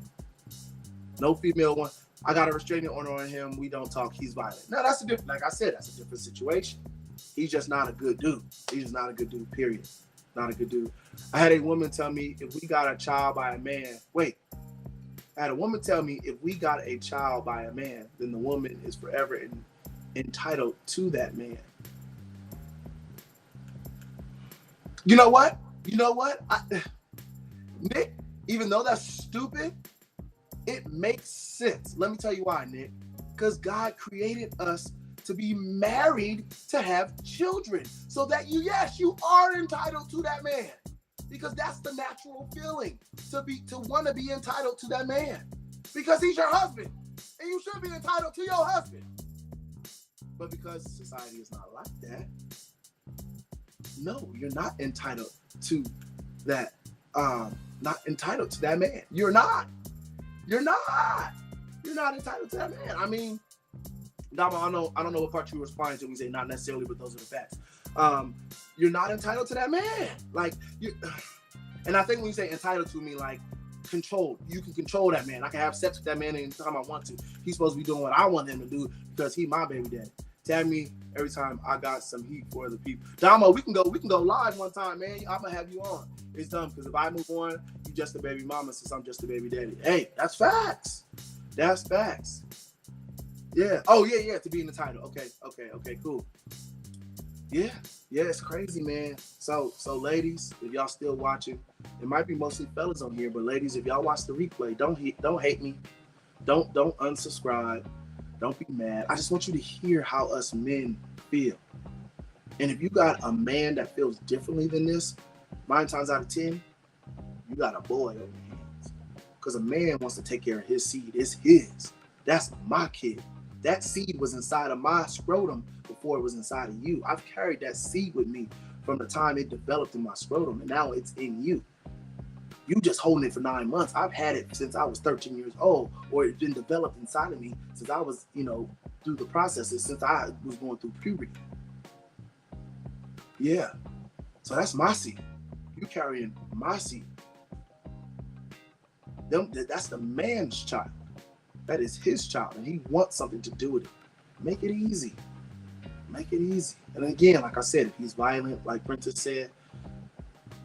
No female one. I got a restraining order on him. We don't talk. He's violent. No, that's a different, like I said, that's a different situation. He's just not a good dude. He's just not a good dude, period. Not a good dude. I had a woman tell me if we got a child by a man, I had a woman tell me if we got a child by a man, then the woman is forever entitled to that man. You know what? Nick, even though that's stupid, it makes sense. Let me tell you why, Nick. Because God created us to be married, to have children, so that you are entitled to that man, because that's the natural feeling, to want to be entitled to that man, because he's your husband, and you should be entitled to your husband. But because society is not like that, no, you're not entitled to that. Not entitled to that man. You're not entitled to that man. I mean, Dama, I don't know what part you were responding to when you say not necessarily, but those are the facts. You're not entitled to that man. Like and I think when you say entitled to, me like controlled. You can control that man. I can have sex with that man anytime I want to. He's supposed to be doing what I want him to do because he's my baby daddy. Tag me every time I got some heat for the people. Damo, we can go live one time, man. I'm gonna have you on. It's done, because if I move on, you just a baby mama since I'm just a baby daddy. Hey, that's facts. That's facts. Yeah. Oh yeah. To be in the title. Okay. Cool. Yeah. It's crazy, man. So ladies, if y'all still watching, it might be mostly fellas on here, but ladies, if y'all watch the replay, don't hate me. Don't unsubscribe. Don't be mad. I just want you to hear how us men feel. And if you got a man that feels differently than this, 9 times out of 10, you got a boy on your hands. Because a man wants to take care of his seed. It's his. That's my kid. That seed was inside of my scrotum before it was inside of you. I've carried that seed with me from the time it developed in my scrotum, and now it's in you. You just holding it for 9 months. I've had it since I was 13 years old, or it's been developed inside of me since I was, through the processes, since I was going through puberty. Yeah. So that's my seed. You carrying my seed. That's the man's child. That is his child, and he wants something to do with it. Make it easy. Make it easy. And again, like I said, if he's violent, like Princess said,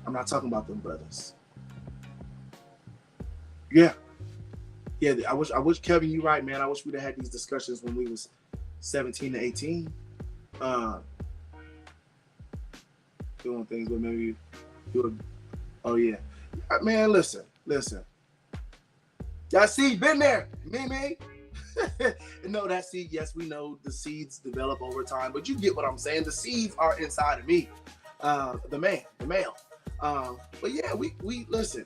I'm not talking about them brothers. Yeah. I wish Kevin, you right, man. I wish we'd have had these discussions when we was 17 to 18. Doing things, but maybe you would. Oh yeah. Man, listen. That seed been there. Me. No, that seed, yes, we know the seeds develop over time, but you get what I'm saying. The seeds are inside of me. The male. But yeah, we listen.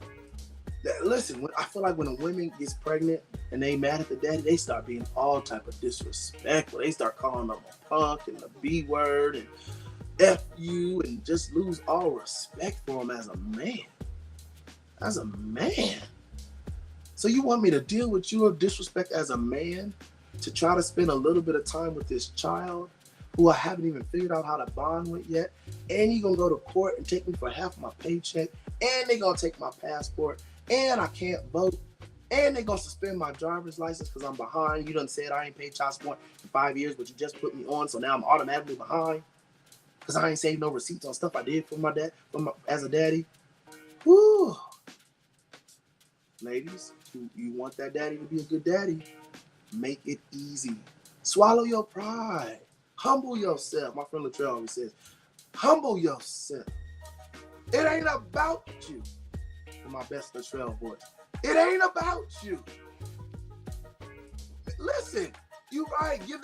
Listen, I feel like when a woman gets pregnant and they mad at the daddy, they start being all type of disrespectful. They start calling them a punk and the B word and F you, and just lose all respect for him as a man. As a man. So you want me to deal with your disrespect as a man to try to spend a little bit of time with this child who I haven't even figured out how to bond with yet, and you're gonna go to court and take me for half my paycheck, and they're gonna take my passport, and I can't vote, and they're gonna suspend my driver's license because I'm behind. You done said I ain't paid child support in 5 years, but you just put me on, so now I'm automatically behind because I ain't saved no receipts on stuff I did for my dad, as a daddy. Woo! Ladies, you want that daddy to be a good daddy, make it easy. Swallow your pride. Humble yourself. My friend Latrell always says, humble yourself. It ain't about you. For my best Latrell voice. It ain't about you. Listen, you right. Give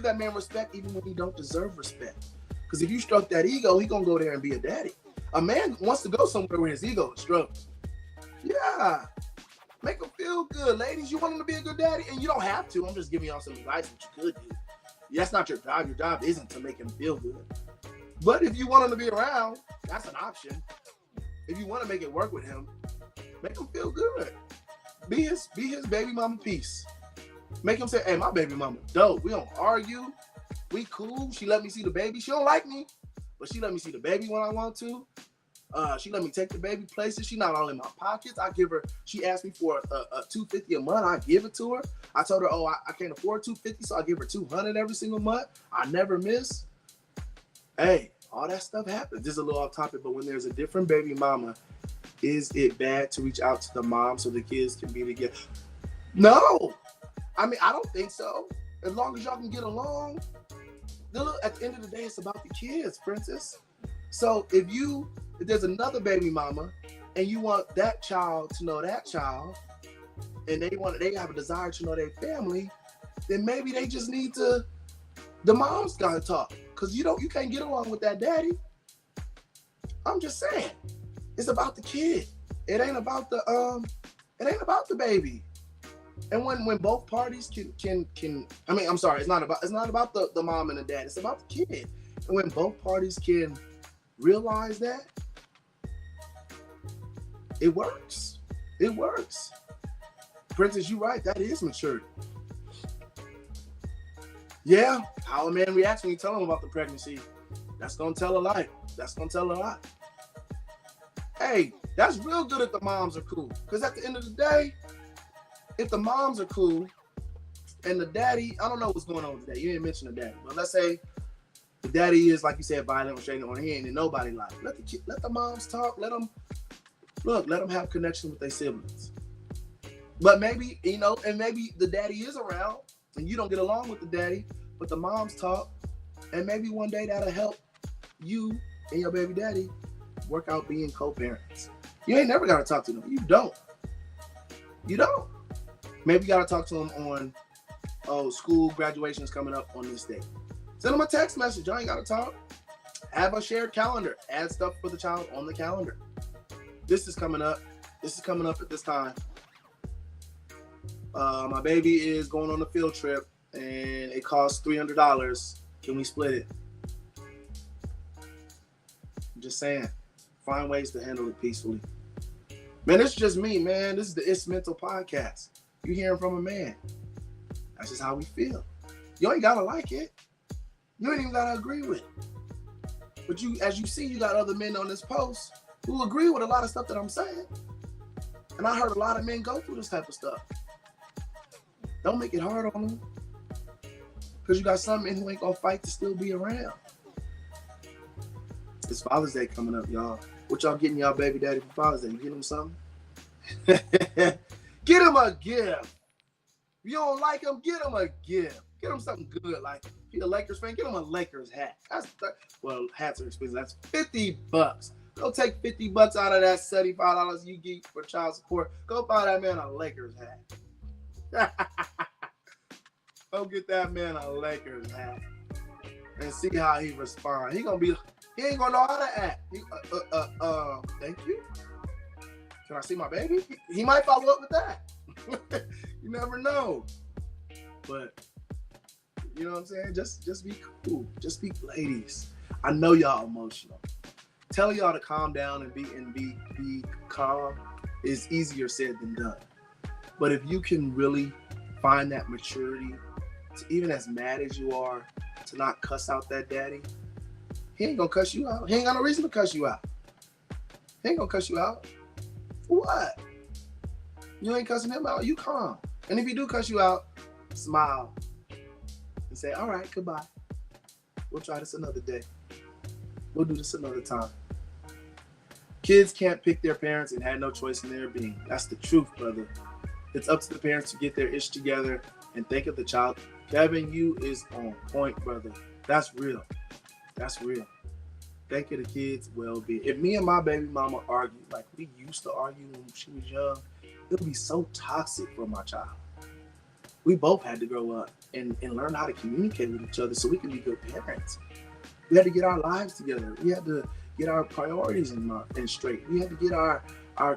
that man respect even when he don't deserve respect. Because if you stroke that ego, he gonna go there and be a daddy. A man wants to go somewhere where his ego is stroked. Yeah. Make him feel good. Ladies, you want him to be a good daddy? And you don't have to. I'm just giving y'all some advice what you could do. That's not your job. Your job isn't to make him feel good. But if you want him to be around, that's an option. If you want to make it work with him, make him feel good. Be his baby mama piece. Make him say, hey, my baby mama dope. We don't argue. We cool. She let me see the baby. She don't like me, but she let me see the baby when I want to. She let me take the baby places. She not all in my pockets. I give her, she asked me for a $250 a month. I give it to her. I told her, I can't afford $250, so I give her $200 every single month. I never miss. Hey, all that stuff happens. This is a little off topic, but when there's a different baby mama, is it bad to reach out to the mom so the kids can be together? No. I mean, I don't think so. As long as y'all can get along. At the end of the day, it's about the kids, princess. So if there's another baby mama and you want that child to know that child, and they have a desire to know their family, then maybe they just need to, the mom's gotta talk. Cause you can't get along with that daddy. I'm just saying, it's about the kid. It ain't about the baby. And when both parties can I mean, I'm sorry, it's not about the mom and the dad, it's about the kid. And when both parties can realize that, it works. It works. Princess, you right, that is maturity. Yeah, how a man reacts when you tell him about the pregnancy, that's gonna tell a lot. That's gonna tell a lot. Hey, that's real good if the moms are cool. Because at the end of the day, if the moms are cool and the daddy, I don't know what's going on with the daddy. You didn't mention the daddy, but let's say the daddy is, like you said, violent, restraining on hand, and nobody like. Let the moms talk. Let them have connection with their siblings. But maybe, and maybe the daddy is around and you don't get along with the daddy, but the moms talk, and maybe one day that'll help you and your baby daddy work out being co-parents. You ain't never got to talk to them. You don't. Maybe you got to talk to them on, school graduation's coming up on this day. Send them a text message. Y'all ain't got to talk. Have a shared calendar. Add stuff for the child on the calendar. This is coming up. At this time. My baby is going on a field trip and it costs $300. Can we split it? I'm just saying. Find ways to handle it peacefully. Man, this is just me, man. This is the It's Mental podcast. You hearing from a man. That's just how we feel. You ain't gotta like it. You ain't even gotta agree with it. But as you see, you got other men on this post who agree with a lot of stuff that I'm saying. And I heard a lot of men go through this type of stuff. Don't make it hard on them. Because you got some men who ain't gonna fight to still be around. It's Father's Day coming up, y'all. What y'all getting y'all baby daddy for Father's Day? You get him something? Get him a gift. If you don't like him, get him a gift. Get him something good. Like, if you're a Lakers fan, get him a Lakers hat. Hats are expensive. That's $50. Go take $50 out of that $75 you get for child support. Go buy that man a Lakers hat. Go get that man a Lakers hat and see how he responds. He ain't gonna know how to act. Thank you. Can I see my baby? He might follow up with that. You never know. But you know what I'm saying? Just be cool. Just be ladies. I know y'all emotional. Tell y'all to calm down and be calm is easier said than done. But if you can really find that maturity, to, even as mad as you are, to not cuss out that daddy, he ain't gonna cuss you out. He ain't got no reason to cuss you out. He ain't gonna cuss you out. For what? You ain't cussing him out. You calm. And if he do cuss you out, smile and say, all right, goodbye. We'll try this another day. We'll do this another time. Kids can't pick their parents and had no choice in their being. That's the truth, brother. It's up to the parents to get their ish together and think of the child. Kevin, you is on point, brother. That's real. That's real. Think of the kids' well-being. If me and my baby mama argue like we used to argue when she was young, it would be so toxic for my child. We both had to grow up and learn how to communicate with each other so we can be good parents. We had to get our lives together. We had to get our priorities in straight. We had to get our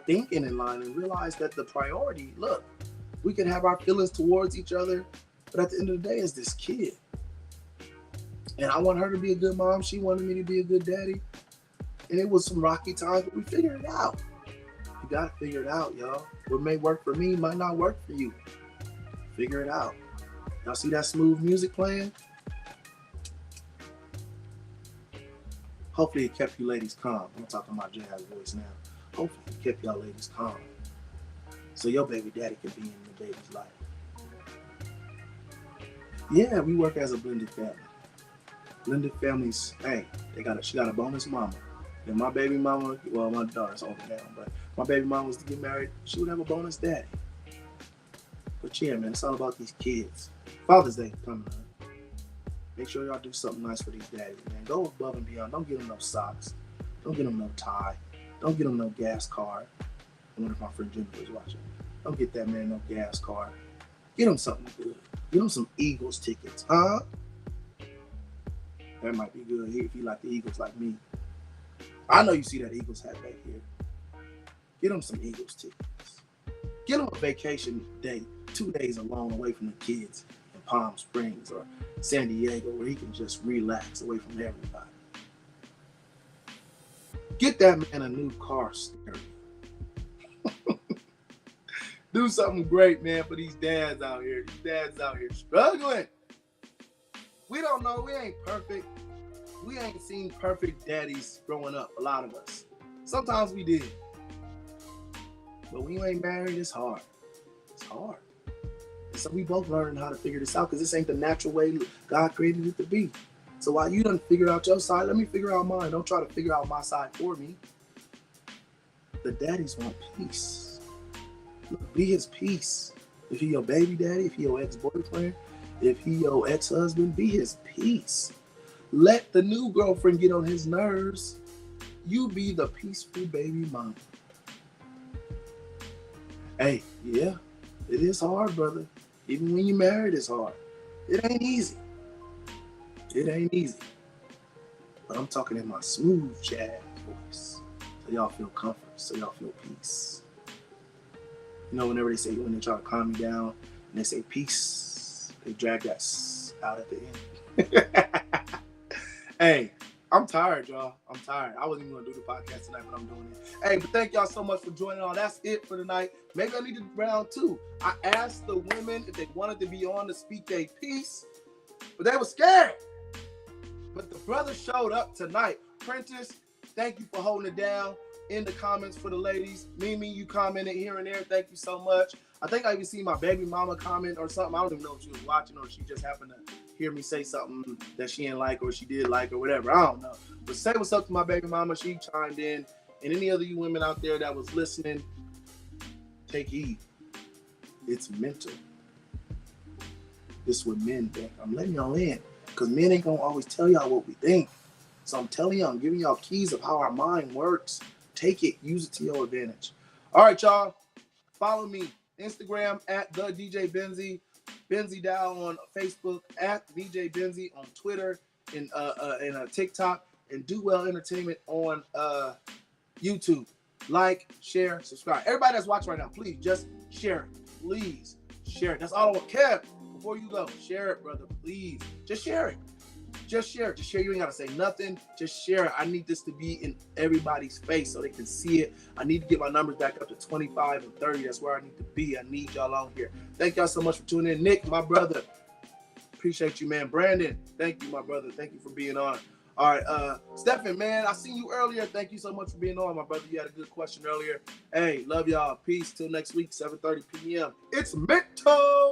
thinking in line and realize that the priority, look, we can have our feelings towards each other, but at the end of the day, it's this kid. And I want her to be a good mom. She wanted me to be a good daddy. And it was some rocky times, but we figured it out. You got to figure it out, y'all. What may work for me might not work for you. Figure it out. Y'all see that smooth music playing? Hopefully it kept you ladies calm. I'm talking about jazz voice now. Hopefully it kept y'all ladies calm. So your baby daddy can be in your baby's life. Yeah, we work as a blended family. Blended families, hey, she got a bonus mama. If my baby mama, well, my daughter's older now, but my baby mama was to get married, she would have a bonus daddy. But yeah, man, it's all about these kids. Father's Day coming up. Make sure y'all do something nice for these daddies, man. Go above and beyond. Don't get them no socks. Don't get them no tie. Don't get them no gas card. I wonder if my friend Jennifer is watching. Don't get that man no gas card. Get him something good. Get him some Eagles tickets, huh? That might be good if you like the Eagles like me. I know you see that Eagles hat back here. Get him some Eagles tickets. Get him a vacation day, 2 days alone away from the kids in Palm Springs or San Diego where he can just relax away from everybody. Get that man a new car stereo. Do something great, man, for these dads out here. These dads out here struggling. We don't know. We ain't perfect. We ain't seen perfect daddies growing up, a lot of us. Sometimes we did. But when you ain't married, it's hard. It's hard. And so we both learning how to figure this out because this ain't the natural way God created it to be. So while you done figure out your side, let me figure out mine. Don't try to figure out my side for me. The daddies want peace. Look, be his peace. If he your baby daddy, if he your ex-boyfriend, if he your ex-husband, be his peace. Let the new girlfriend get on his nerves. You be the peaceful baby mama. Hey, yeah, it is hard, brother. Even when you're married, it's hard. It ain't easy. It ain't easy. But I'm talking in my smooth jazz voice. So y'all feel comfort. So y'all feel peace. You know, whenever when they try to calm you down and they say peace, they drag that out at the end. Hey, I'm tired, y'all. I'm tired. I wasn't even going to do the podcast tonight, but I'm doing it. Hey, but thank y'all so much for joining on. That's it for tonight. Maybe I need to round two. I asked the women if they wanted to be on to speak a piece, but they were scared. But the brother showed up tonight. Prentice, thank you for holding it down. In the comments for the ladies. Mimi, you commented here and there. Thank you so much. I think I even see my baby mama comment or something. I don't even know if she was watching or she just happened to hear me say something that she didn't like or she did like or whatever. I don't know. But say what's up to my baby mama. She chimed in. And any other you women out there that was listening, take heed. It's mental. This is what men think. I'm letting y'all in because men ain't going to always tell y'all what we think. So I'm telling y'all, I'm giving y'all keys of how our mind works. Take it, use it to your advantage. All right, y'all. Follow me. Instagram at the DJ Benzie. Benzie Dow on Facebook at DJ Benzie on Twitter and TikTok and Do Well Entertainment on YouTube. Like, share, subscribe. Everybody that's watching right now, please just share it. Please share it. That's all I want. Kev, before you go, share it, brother. Please. Just share it. Just share it. Just share. You ain't got to say nothing. Just share it. I need this to be in everybody's face so they can see it. I need to get my numbers back up to 25 and 30. That's where I need to be. I need y'all on here. Thank y'all so much for tuning in. Nick, my brother. Appreciate you, man. Brandon, thank you, my brother. Thank you for being on. All right, Stephen, man, I seen you earlier. Thank you so much for being on, my brother. You had a good question earlier. Hey, love y'all. Peace. Till next week, 7:30 p.m. It's mental.